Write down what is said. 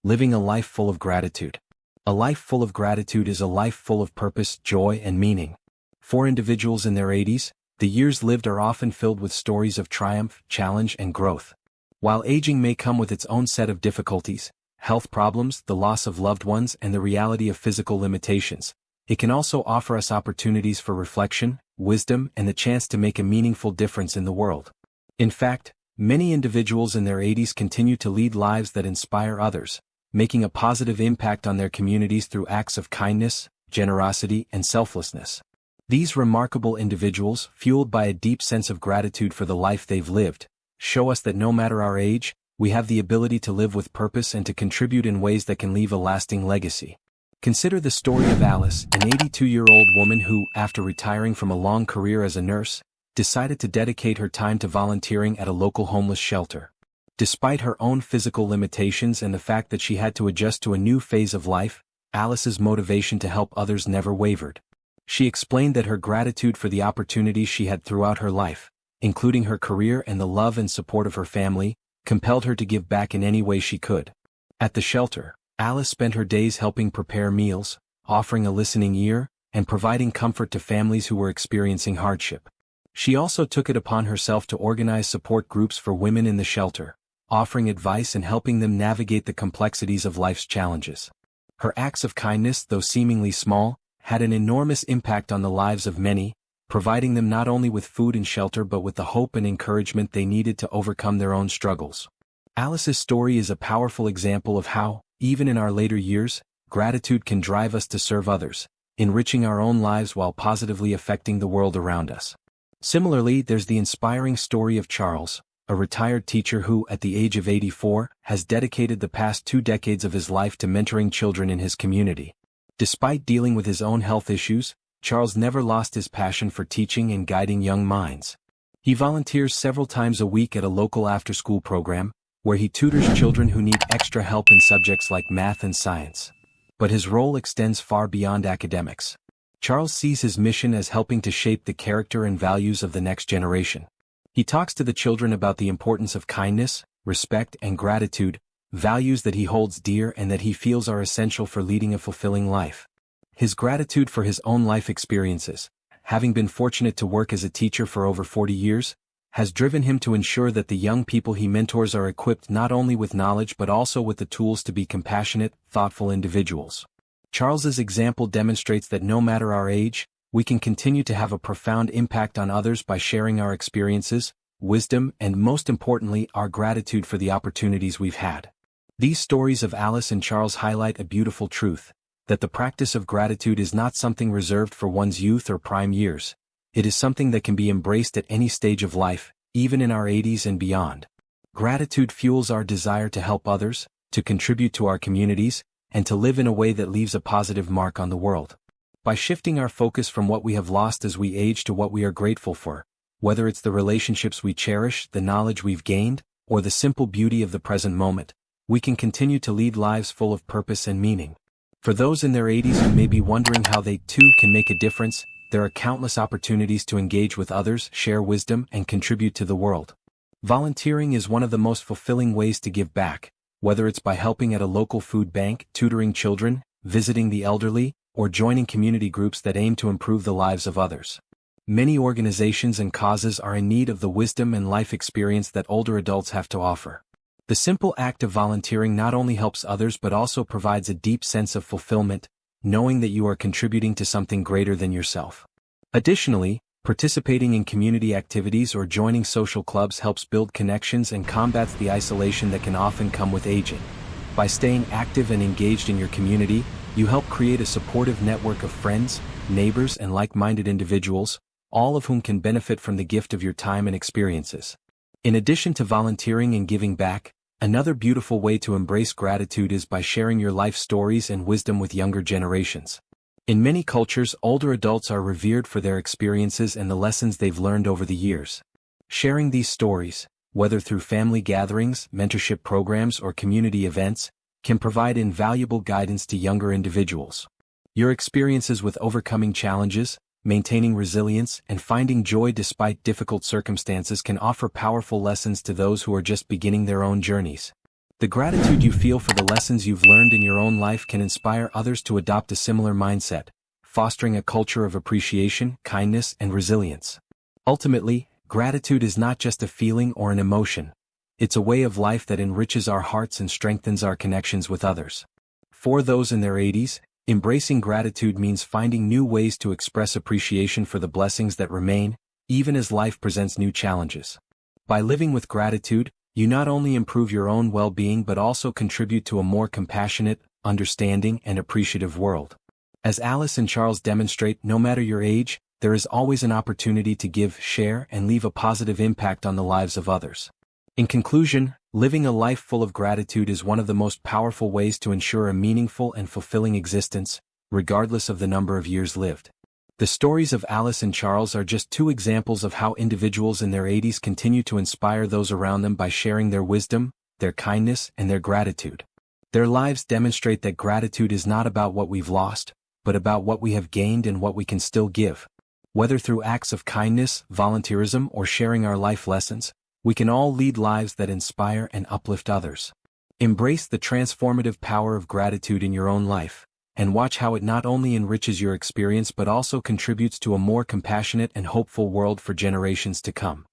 living a life full of gratitude. A life full of gratitude is a life full of purpose, joy, and meaning. For individuals in their 80s, the years lived are often filled with stories of triumph, challenge, and growth. While aging may come with its own set of difficulties, health problems, the loss of loved ones, and the reality of physical limitations, it can also offer us opportunities for reflection, wisdom, and the chance to make a meaningful difference in the world. In fact, many individuals in their 80s continue to lead lives that inspire others, making a positive impact on their communities through acts of kindness, generosity, and selflessness. These remarkable individuals, fueled by a deep sense of gratitude for the life they've lived, show us that no matter our age, we have the ability to live with purpose and to contribute in ways that can leave a lasting legacy. Consider the story of Alice, an 82-year-old woman who, after retiring from a long career as a nurse, decided to dedicate her time to volunteering at a local homeless shelter. Despite her own physical limitations and the fact that she had to adjust to a new phase of life, Alice's motivation to help others never wavered. She explained that her gratitude for the opportunities she had throughout her life, including her career and the love and support of her family, compelled her to give back in any way she could. At the shelter, Alice spent her days helping prepare meals, offering a listening ear, and providing comfort to families who were experiencing hardship. She also took it upon herself to organize support groups for women in the shelter, offering advice and helping them navigate the complexities of life's challenges. Her acts of kindness, though seemingly small, had an enormous impact on the lives of many, providing them not only with food and shelter but with the hope and encouragement they needed to overcome their own struggles. Alice's story is a powerful example of how, even in our later years, gratitude can drive us to serve others, enriching our own lives while positively affecting the world around us. Similarly, there's the inspiring story of Charles, a retired teacher who, at the age of 84, has dedicated the past 2 decades of his life to mentoring children in his community. Despite dealing with his own health issues, Charles never lost his passion for teaching and guiding young minds. He volunteers several times a week at a local after-school program, where he tutors children who need extra help in subjects like math and science. But his role extends far beyond academics. Charles sees his mission as helping to shape the character and values of the next generation. He talks to the children about the importance of kindness, respect, and gratitude, values that he holds dear and that he feels are essential for leading a fulfilling life. His gratitude for his own life experiences, having been fortunate to work as a teacher for over 40 years, has driven him to ensure that the young people he mentors are equipped not only with knowledge but also with the tools to be compassionate, thoughtful individuals. Charles's example demonstrates that no matter our age, we can continue to have a profound impact on others by sharing our experiences, wisdom, and most importantly, our gratitude for the opportunities we've had. These stories of Alice and Charles highlight a beautiful truth, that the practice of gratitude is not something reserved for one's youth or prime years. It is something that can be embraced at any stage of life, even in our 80s and beyond. Gratitude fuels our desire to help others, to contribute to our communities, and to live in a way that leaves a positive mark on the world. By shifting our focus from what we have lost as we age to what we are grateful for, whether it's the relationships we cherish, the knowledge we've gained, or the simple beauty of the present moment, we can continue to lead lives full of purpose and meaning. For those in their 80s who may be wondering how they too can make a difference, there are countless opportunities to engage with others, share wisdom, and contribute to the world. Volunteering is one of the most fulfilling ways to give back, whether it's by helping at a local food bank, tutoring children, visiting the elderly, or joining community groups that aim to improve the lives of others. Many organizations and causes are in need of the wisdom and life experience that older adults have to offer. The simple act of volunteering not only helps others but also provides a deep sense of fulfillment, knowing that you are contributing to something greater than yourself. Additionally, participating in community activities or joining social clubs helps build connections and combats the isolation that can often come with aging. By staying active and engaged in your community, you help create a supportive network of friends, neighbors, and like-minded individuals, all of whom can benefit from the gift of your time and experiences. In addition to volunteering and giving back, another beautiful way to embrace gratitude is by sharing your life stories and wisdom with younger generations. In many cultures, older adults are revered for their experiences and the lessons they've learned over the years. Sharing these stories, whether through family gatherings, mentorship programs, or community events, can provide invaluable guidance to younger individuals. Your experiences with overcoming challenges, maintaining resilience, and finding joy despite difficult circumstances can offer powerful lessons to those who are just beginning their own journeys. The gratitude you feel for the lessons you've learned in your own life can inspire others to adopt a similar mindset, fostering a culture of appreciation, kindness, and resilience. Ultimately, gratitude is not just a feeling or an emotion. It's a way of life that enriches our hearts and strengthens our connections with others. For those in their 80s, embracing gratitude means finding new ways to express appreciation for the blessings that remain, even as life presents new challenges. By living with gratitude, you not only improve your own well-being but also contribute to a more compassionate, understanding, and appreciative world. As Alice and Charles demonstrate, no matter your age, there is always an opportunity to give, share, and leave a positive impact on the lives of others. In conclusion, living a life full of gratitude is one of the most powerful ways to ensure a meaningful and fulfilling existence, regardless of the number of years lived. The stories of Alice and Charles are just two examples of how individuals in their 80s continue to inspire those around them by sharing their wisdom, their kindness, and their gratitude. Their lives demonstrate that gratitude is not about what we've lost, but about what we have gained and what we can still give. Whether through acts of kindness, volunteerism, or sharing our life lessons, we can all lead lives that inspire and uplift others. Embrace the transformative power of gratitude in your own life, and watch how it not only enriches your experience but also contributes to a more compassionate and hopeful world for generations to come.